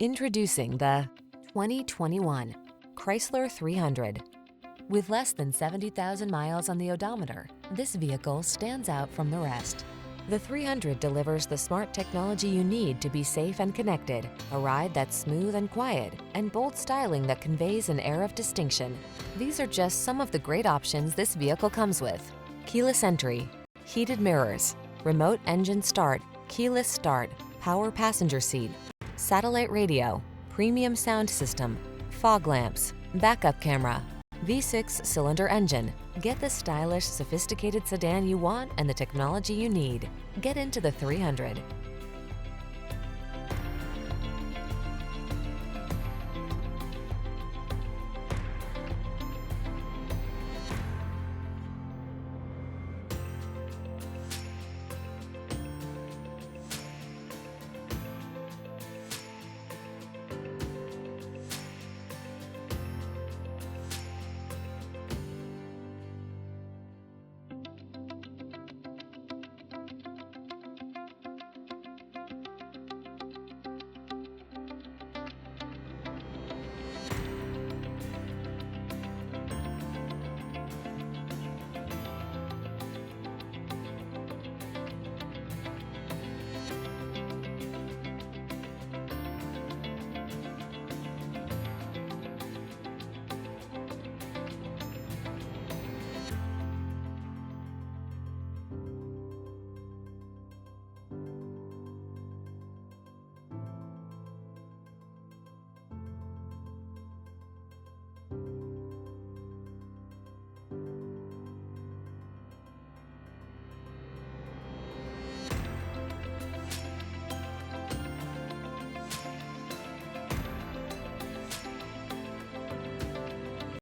Introducing the 2021 Chrysler 300. With less than 70,000 miles on the odometer, this vehicle stands out from the rest. The 300 delivers the smart technology you need to be safe and connected, a ride that's smooth and quiet, and bold styling that conveys an air of distinction. These are just some of the great options this vehicle comes with: keyless entry, heated mirrors, remote engine start, keyless start, power passenger seat, satellite radio, premium sound system, fog lamps, backup camera, V6 cylinder engine. Get the stylish, sophisticated sedan you want and the technology you need. Get into the 300.